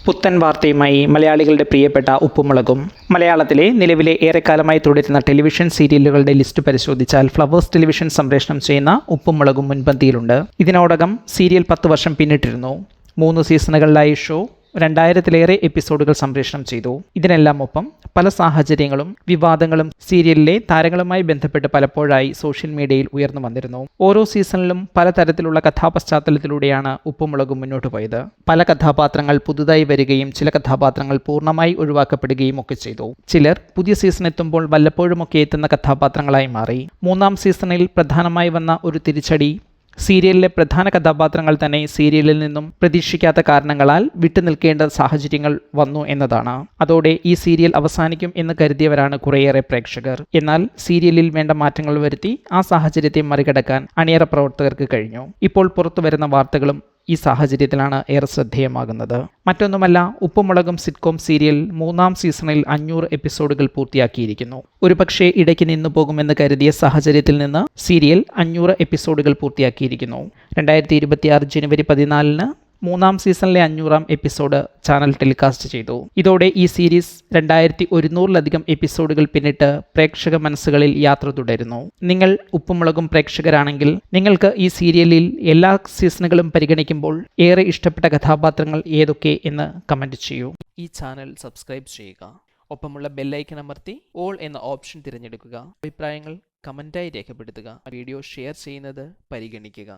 പുത്തൻ വാർത്തയുമായി മലയാളികളുടെ പ്രിയപ്പെട്ട ഉപ്പുമുളകും. മലയാളത്തിലെ നിലവിലെ ഏറെക്കാലമായി തുടരുന്ന ടെലിവിഷൻ സീരിയലുകളുടെ ലിസ്റ്റ് പരിശോധിച്ചാൽ ഫ്ലവേഴ്സ് ടെലിവിഷൻ സംപ്രേഷണം ചെയ്യുന്ന ഉപ്പുമുളകും മുൻപന്തിയിലുണ്ട്. ഇതിനോടകം സീരിയൽ 10 വർഷം പിന്നിട്ടിരുന്നു. 3 സീസണുകളിലായി ഷോ 2000-ലേറെ എപ്പിസോഡുകൾ സംപ്രേഷണം ചെയ്തു. ഇതിനെല്ലാം ഒപ്പം പല സാഹചര്യങ്ങളും വിവാദങ്ങളും സീരിയലിലെ താരങ്ങളുമായി ബന്ധപ്പെട്ട് പലപ്പോഴായി സോഷ്യൽ മീഡിയയിൽ ഉയർന്നു വന്നിരുന്നു. ഓരോ സീസണിലും പലതരത്തിലുള്ള കഥാപശ്ചാത്തലത്തിലൂടെയാണ് ഉപ്പുമുളകും മുന്നോട്ട് പോയത്. പല കഥാപാത്രങ്ങൾ പുതുതായി വരികയും ചില കഥാപാത്രങ്ങൾ പൂർണ്ണമായി ഒഴിവാക്കപ്പെടുകയും ഒക്കെ ചെയ്തു. ചിലർ പുതിയ സീസൺ എത്തുമ്പോൾ വല്ലപ്പോഴുമൊക്കെ എത്തുന്ന കഥാപാത്രങ്ങളായി മാറി. 3-ാം സീസണിൽ പ്രധാനമായി വന്ന ഒരു തിരിച്ചടി സീരിയലിലെ പ്രധാന കഥാപാത്രങ്ങൾ തന്നെ സീരിയലിൽ നിന്നും പ്രതീക്ഷിക്കാത്ത കാരണങ്ങളാൽ വിട്ടുനിൽക്കേണ്ട സാഹചര്യങ്ങൾ വന്നു എന്നതാണ്. അതോടെ ഈ സീരിയൽ അവസാനിക്കും എന്ന് കരുതിയവരാണ് കുറേയേറെ പ്രേക്ഷകർ. എന്നാൽ സീരിയലിൽ വേണ്ട മാറ്റങ്ങൾ വരുത്തി ആ സാഹചര്യത്തെ മറികടക്കാൻ അണിയറ പ്രവർത്തകർക്ക് കഴിഞ്ഞു. ഇപ്പോൾ പുറത്തു വരുന്ന വാർത്തകളും ഈ സാഹചര്യത്തിലാണ് ഏറെ ശ്രദ്ധേയമാകുന്നത്. മറ്റൊന്നുമല്ല, ഉപ്പുമുളകും സിറ്റ്കോം സീരിയൽ 3-ാം സീസണിൽ 500 എപ്പിസോഡുകൾ പൂർത്തിയാക്കിയിരിക്കുന്നു. ഒരുപക്ഷെ ഇടയ്ക്ക് നിന്നു പോകുമെന്ന് കരുതിയ സാഹചര്യത്തിൽ നിന്ന് സീരിയൽ 500 എപ്പിസോഡുകൾ പൂർത്തിയാക്കിയിരിക്കുന്നു. 2026 ജനുവരി 14-ന് 3-ാം സീസണിലെ 500-ാം എപ്പിസോഡ് ചാനൽ ടെലികാസ്റ്റ് ചെയ്തു. ഇതോടെ ഈ സീരീസ് 2100-ലധികം എപ്പിസോഡുകൾ പിന്നിട്ട് പ്രേക്ഷക മനസ്സുകളിൽ യാത്ര തുടരുന്നു. നിങ്ങൾ ഉപ്പുമുളകും പ്രേക്ഷകരാണെങ്കിൽ നിങ്ങൾക്ക് ഈ സീരിയലിൽ എല്ലാ സീസണുകളും പരിഗണിക്കുമ്പോൾ ഏറെ ഇഷ്ടപ്പെട്ട കഥാപാത്രങ്ങൾ ഏതൊക്കെ എന്ന് കമൻറ്റ് ചെയ്യൂ. ഈ ചാനൽ സബ്സ്ക്രൈബ് ചെയ്യുക. ഒപ്പമുള്ള ബെല്ലൈക്കൺ അമർത്തി ഓൾ എന്ന ഓപ്ഷൻ തിരഞ്ഞെടുക്കുക. അഭിപ്രായങ്ങൾ കമൻറ്റായി രേഖപ്പെടുത്തുക. വീഡിയോ ഷെയർ ചെയ്യുന്നത് പരിഗണിക്കുക.